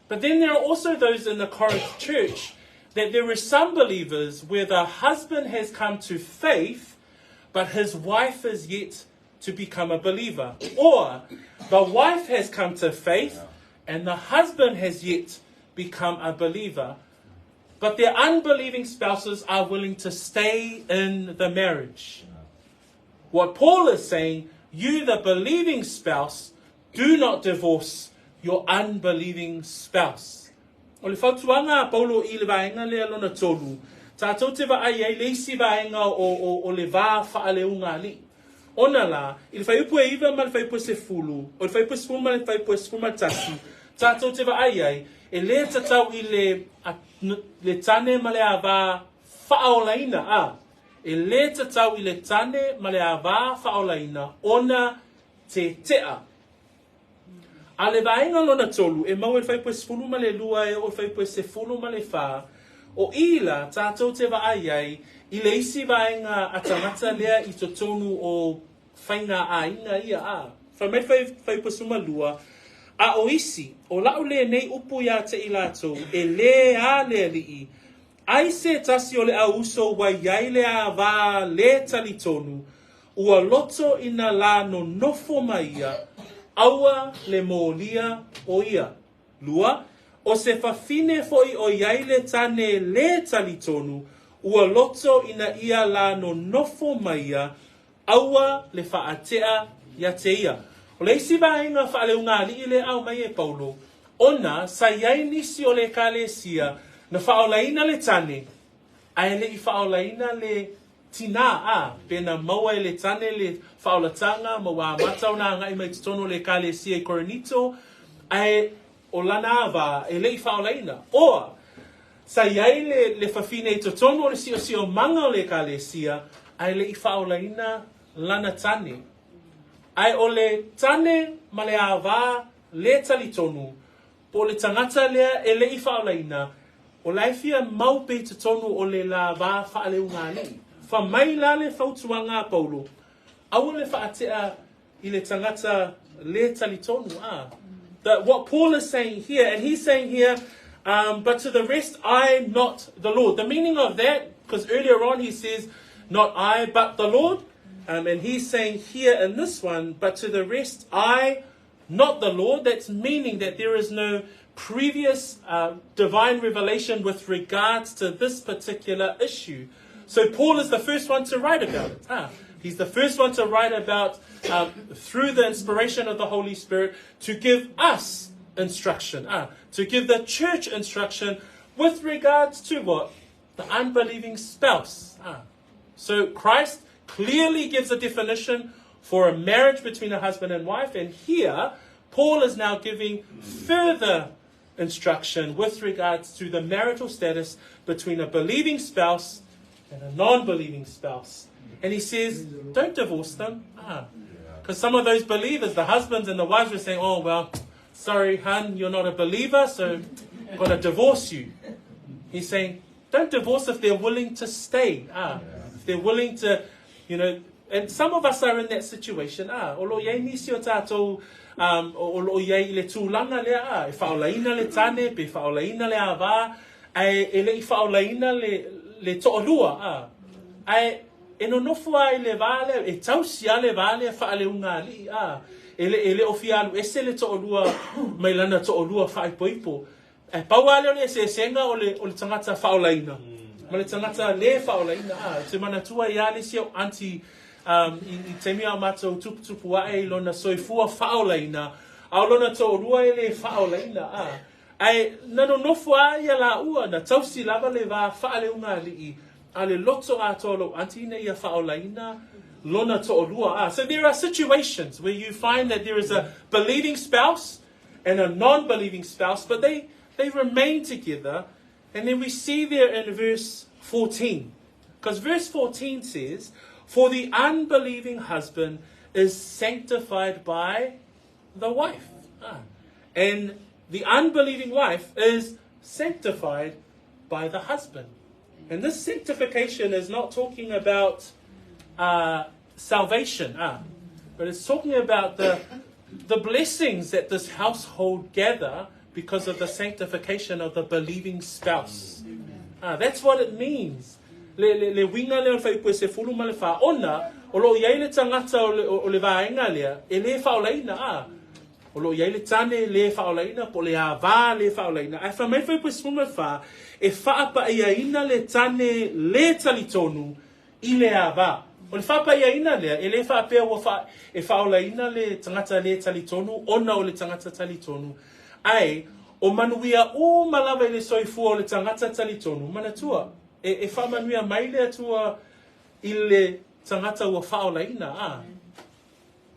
But then there are also those in the Corinth church that there are some believers where the husband has come to faith, but his wife is yet to become a believer. Or the wife has come to faith and the husband has yet become a believer. But their unbelieving spouses are willing to stay in the marriage. What Paul is saying, you, the believing spouse, do not divorce your unbelieving spouse. O le whautuanga Paulo I le vaenga le alona tolu. Tātou te va ai leisi vaenga o le vā whaaleunga li. Ona la, I le whaiupu e iwa ma le whaiupu se fulu. O le whaiupu se fulu ma le whaiupu se fulu ma tasi. Tātou te va ai e le tatau I le tane ma le ava whaolaina e le tatau I le tane ma le ava whaolaina ona te tea. A le vaenga lona tolu e mau e whaipu se fulu ma le lua e o whaipu se fulu ma le wha o ila tātou te wa ai I le isi vaenga a tangata lea I to tonu o whainga a inga ia Whamai whaipu suma lua a o isi, o lau le nei upu ia te ilato, e le a le lii. Ai se tasi o le a uso wa iai le a vā le talitonu, ua loto ina la no nofo maia, aua le molia o ia. Lua, o se whawhine foi o iai le tane le talitonu, ua loto ina ia la no nofo maia, aua le whaatea ia te ia. O le isi vaenga whaaleunga li ile au mai e Paulo, ona sa iai nisi o le kalesia na whaolaina le tane, ai le I whaolaina le tina pena maua le tane le whaolatanga, maua matau na ngai mai tutono le kalesia I Korinito, ai o lana ava e le whaolaina. Oa, sa iai le whawhine I tutono le sio manga o le kalesia, ai le whaolaina lana tane. Ai o le tane ma le ava le talitonu, po le tangata lea e le whaolaina, o laifia maupe tutono o le la va whaaleunga li. Fa mai la le whautuanga Paulo, au le whaatea I le tangata le talitonu. That what Paul is saying here, and he's saying here, but to the rest I, not the Lord. The meaning of that, because earlier on he says, not I, but the Lord. And he's saying here in this one, but to the rest I, not the Lord. That's meaning that there is no previous divine revelation with regards to this particular issue. So Paul is the first one to write about it. He's the first one to write about, through the inspiration of the Holy Spirit, to give us instruction, to give the church instruction with regards to what? The unbelieving spouse. So Christ clearly gives a definition for a marriage between a husband and wife, and here Paul is now giving further instruction with regards to the marital status between a believing spouse and a non-believing spouse. And he says, don't divorce them. Because some of those believers, the husbands and the wives, were saying, oh, well, sorry, hun, you're not a believer, so I'm going to divorce you. He's saying, don't divorce if they're willing to stay. If they're willing to, and some of us are in that situation. Olo yei nisi o tātou, olo yei le tūlanga lea, e whaolaina le tane, pe whaolaina le ava, e le I whaolaina le to'olua. E no nofua I le vale, e tausia le vale, whaaleunga li. E le ofialu, ese le to'olua, mai lana to'olua whaipoipo. E pauale o le senga o le tangata whaolaina. Ma le tangata le whaolaina. Te manatua I ale sio anti, I te mea matou tuputupu ae lona soifua whaolaina, au lona to'olua e le whaolaina. Ai, nano nofua ia la ua, na tausi lava le va whaaleunga li. Ale loto a tolo antina ia whaolaina lona to'olua. So there are situations where you find that there is a believing spouse and a non-believing spouse, but they remain together. And then we see there in verse 14, because verse 14 says, for the unbelieving husband is sanctified by the wife. And the unbelieving wife is sanctified by the husband. And this sanctification is not talking about salvation, but it's talking about the blessings that this household gather because of the sanctification of the believing spouse. That's what it means. Le winga le whaipu se fulu ma le whaona, o lo iei le tangata o le vaenga lea, e le whaolaina o lo iei le tane le whaolaina, po le ava le whaolaina. Ai whamai whaipu se fulu ma e whaapa ia ina le tane le talitonu I le ava. O le whaapa ia ina lea, e le whaapea e whaolaina le tangata le talitonu, ona o le tangata talitonu. Ai, o manuia o malawa I le soifua o le tangata talitonu, manatua. E whamanuia mai le atua I le tangata ua whaolaina.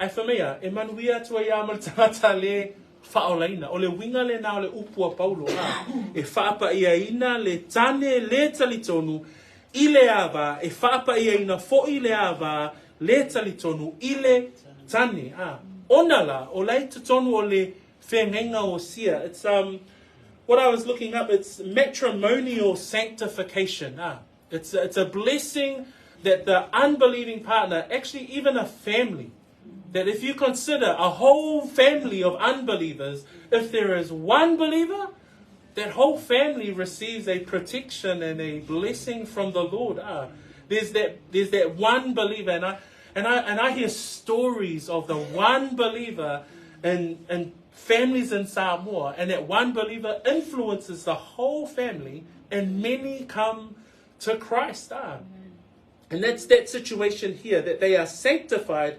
Ai whamea, e manuia atua ia ma le tangata le whaolaina. O le winga le nao le upua Paulo. E whaapa ia ina le tane le talitonu I le ava. E whaapa ia ina fo I le ava le talitonu I le tane. Onala, o lai tutonu o le whengenga o sia. It's what I was looking up, it's matrimonial sanctification. It's a blessing that the unbelieving partner, actually even a family, that if you consider a whole family of unbelievers, if there is one believer, that whole family receives a protection and a blessing from the Lord. There's that one believer, and I hear stories of the one believer and families in Samoa, and that one believer influences the whole family, and many come to Christ. And that's that situation here, that they are sanctified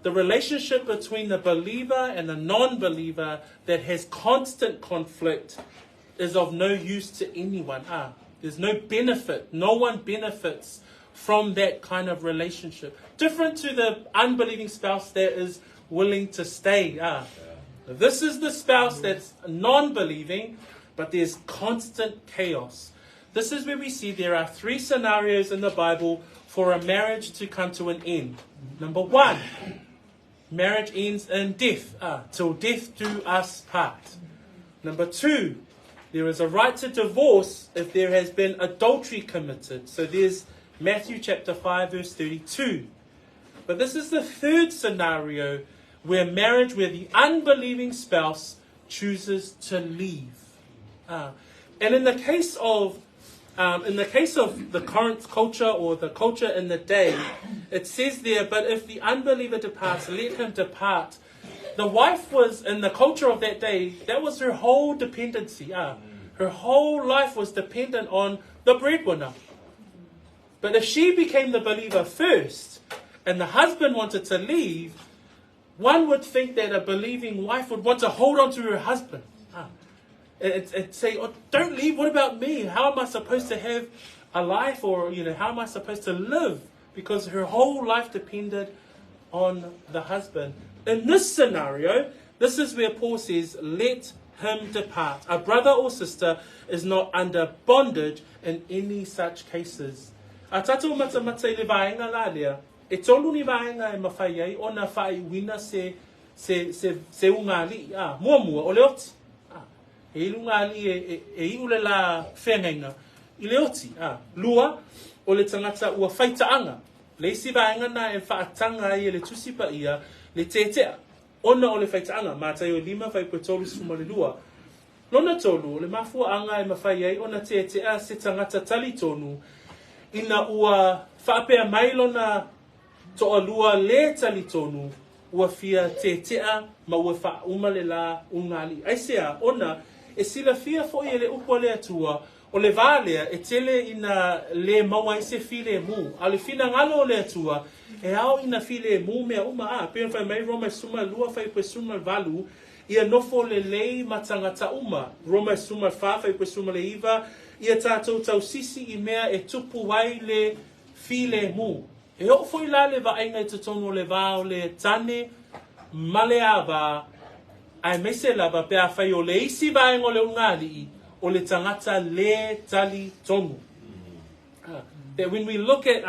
the relationship between the believer and the non-believer that has constant conflict is of no use to anyone. There's no benefit. No one benefits from that kind of relationship. Different to the unbelieving spouse that is willing to stay. This is the spouse that's non-believing, but there's constant chaos. This is where we see there are 3 scenarios in the Bible for a marriage to come to an end. Number 1, marriage ends in death. Till death do us part. Number 2, there is a right to divorce if there has been adultery committed. So there's Matthew chapter 5 verse 32. But this is the 3rd scenario where the unbelieving spouse chooses to leave. And in the case of the current culture or the culture in the day, it says there, but if the unbeliever departs, let him depart. The wife was, in the culture of that day, that was her whole dependency. Her whole life was dependent on the breadwinner. But if she became the believer first, and the husband wanted to leave, one would think that a believing wife would want to hold on to her husband. And say, oh, don't leave, what about me? How am I supposed to have a life? Or, how am I supposed to live? Because her whole life depended on the husband. In this scenario, this is where Paul says, let him depart. A brother or sister is not under bondage in any such cases. A tatou mata I le vaenga la lea, e tolu ni vaenga e mawhai ai, ona whai wina se ungali, mua, o leoti. E ilungali e iule la whengainga, i leoti. Lua, o le tangata ua whaitaanga. Le isi vaenga na e whaatanga i le tusipa ia, le tetea. Ona o le whaitaanga, mātai o 5 whai tolu suma le lua. Lona tolu, le mafua anga e mawhai ai, ona tetea se tangata tali tonu, ina ua whaapea mailona toa lua le tali tonu, ua fia tetea ma ua whaumale la ungali. Aisea, ona, e sila fia fo i le upo le atua, o le vālea e tele ina le maua i se file mu. A le fina ngalo le atua, e ao ina file mu mea uma pēn whai mai Roma suma lua whai pe suma valu, ia nofo le lei matangata uma. Roma suma whai pe suma le iwa, ia tātou tau sisi i mea e tupu wai le file mu. E o foi la le vaenga i tutono le vāo le tane, male ava, ai mese lava pe a whai o le isi vaenga o le ungali o le tangata le tali tonu. That when we look at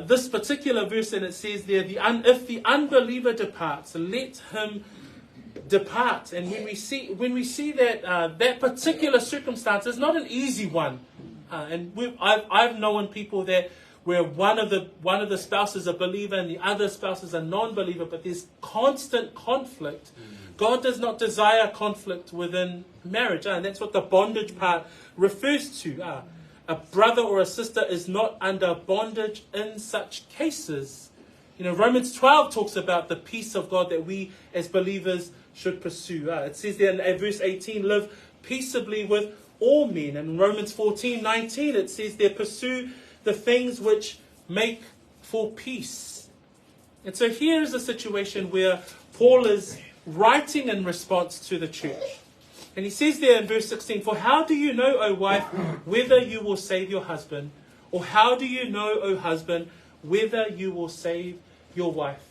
this particular verse, and it says there, if the unbeliever departs, let him depart. And when we see that that particular circumstance is not an easy one, and I've known people that where one of the spouses is a believer and the other spouse is a non-believer, but there's constant conflict. God does not desire conflict within marriage, and that's what the bondage part refers to. A brother or a sister is not under bondage in such cases. Romans 12 talks about the peace of God that we as believers should pursue. It says there in verse 18, live peaceably with all men. And in Romans 14:19, it says there, pursue the things which make for peace. And so here is a situation where Paul is writing in response to the church. And he says there in verse 16, for how do you know, O wife, whether you will save your husband? Or how do you know, O husband, whether you will save your wife?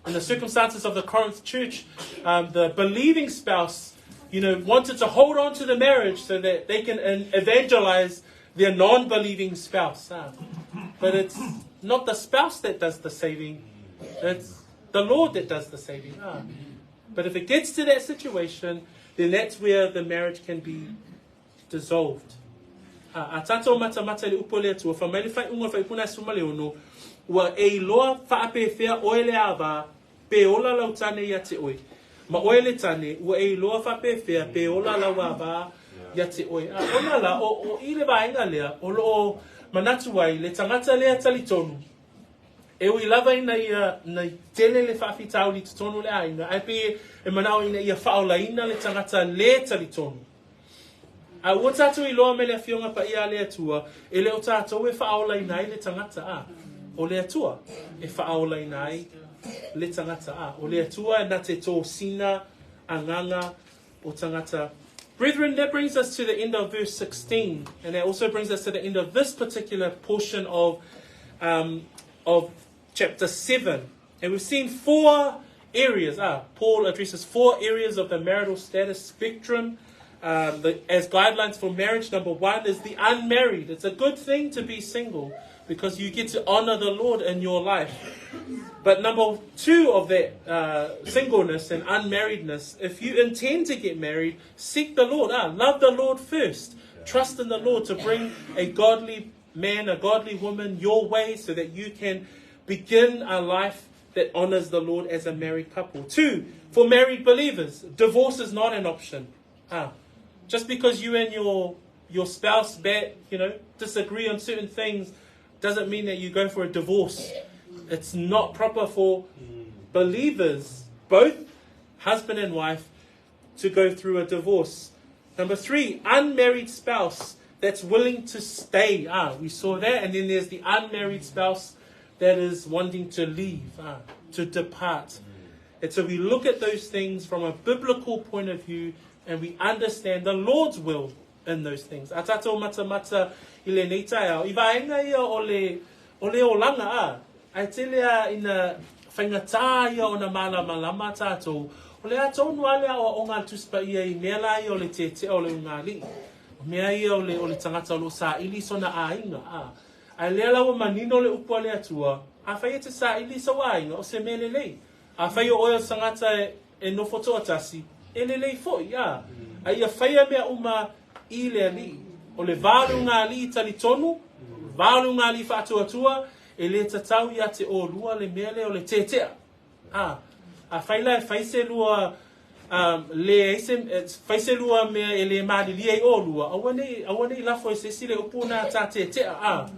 In the circumstances of the Corinth church, the believing spouse, wanted to hold on to the marriage so that they can evangelize their non-believing spouse. But it's not the spouse that does the saving. It's the Lord that does the saving. But if it gets to that situation, then that's where the marriage can be dissolved. A tātou mata le upo le atua, whamaile whai unga whai puna suma le ono, ua e loa whaape whea oe le awa, pe ola lau tane ia te oe. Ma oe le tane, ua e loa whaape whea, pe ola lau awa ia te oe. Ona la, o i le vaenga lea, o loo manatu wai, le tangata lea tali tonu. E ui lava ina ia tele le whaafi tau li tonu le aina, ai pe e manao ina ia whaola ina le tangata le tali tonu. A ua tātou i loa me le whionga pa ia le atua, e leo tātou e whaola ina le tangata o le atua, e whaola ina le tangata. O le atua na te tō sina anganga o tangata. Brethren, that brings us to the end of verse 16. And that also brings us to the end of this particular portion of chapter 7. And we've seen 4 areas. Paul addresses 4 areas of the marital status spectrum as guidelines for marriage. Number 1 is the unmarried. It's a good thing to be single because you get to honor the Lord in your life. But number 2 of that singleness and unmarriedness, if you intend to get married, seek the Lord. Love the Lord first. Trust in the Lord to bring a godly man, a godly woman your way so that you can begin a life that honors the Lord as a married couple. 2, for married believers, divorce is not an option. Just because you and your spouse disagree on certain things doesn't mean that you go for a divorce. It's not proper for believers, both husband and wife, to go through a divorce. Number 3, unmarried spouse that's willing to stay. We saw that. And then there's the unmarried spouse that is wanting to leave, to depart. And so we look at those things from a biblical point of view and we understand the Lord's will in those things. A tātou mata I le nei tai au. I vaenga ia o le olanga ai te lea ina whaingatā ia o na malama tātou. O le atou nualea o ngā tuspa ia I mea la ia o le te o le ungali. O mea ia o le tangata o lo sa ili so na ainga. Ai lea lawa manino le upua le atua. A whai e te sa ili sa wainga o se mele lei. A whai o oia sangata e nofoto atasi. E le lei foi, Ai a whai a mea uma I le ali. O le vālu ngā li tali tonu, vālu ngā li whātua e le tatau ia te o lua le mele o le tetea. A whaila e whaise lua whaise lua mea e le maalilia I o lua. Awane I lafo e se sile upuna tā tetea.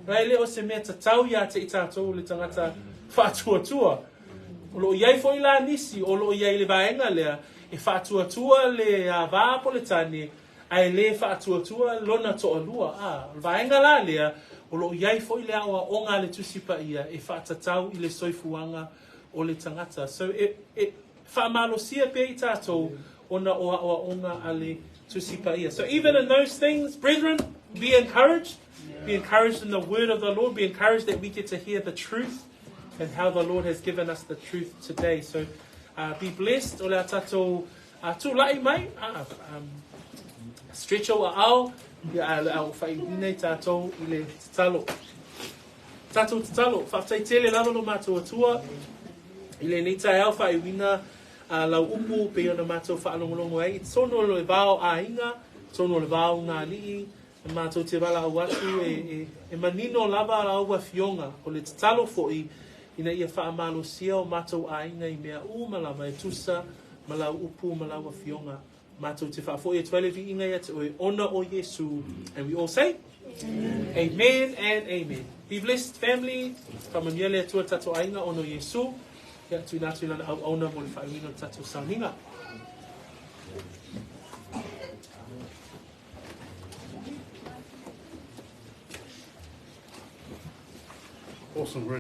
Rai le o se mea tatau ia te I tātou le tangata whātua. O lo iai fo I la nisi, o lo iai le vaenga lea, e whātua le vāpo le tane, ai le whātua lona to o lua. Vaenga la lea, o lo iai fo I le awa o ngā le tusipa ia, e whātatau I le soifuanga o le tangata. So e whaamalosia pe I tātou o na oa o ngā a le tusipa ia. So even in those things, brethren, be encouraged. Be encouraged in the word of the Lord. Be encouraged that we get to hear the truth and how the Lord has given us the truth today. So be blessed. O le tātou tūlai mai. Stretch o ao. Ia au whai nei tātou I le tatalo. Tātou tatalo. Whaftai tele lalo no mātou atua. I le nei tai au whai wina lau upu pe ona mātou whaalongolongo ai. Tono le vāo a inga. Tono le vāo ngā lii. Mātou te wala au atu e manino lava au wa fionga. O le tatalo fo'i ina ia whaamalo sia o mātou a inga I mea malama e tusa. Malau upu malau wa fionga. Mātou te whaafoi e tuale vi inga ia te oe ona o Yesu. And we all say, Amen and Amen. Be blessed, family. Whamaniele atua tato ainga ono Yesu. Ia tui nātui lana au ona mo le whaewino tato sauninga. Awesome,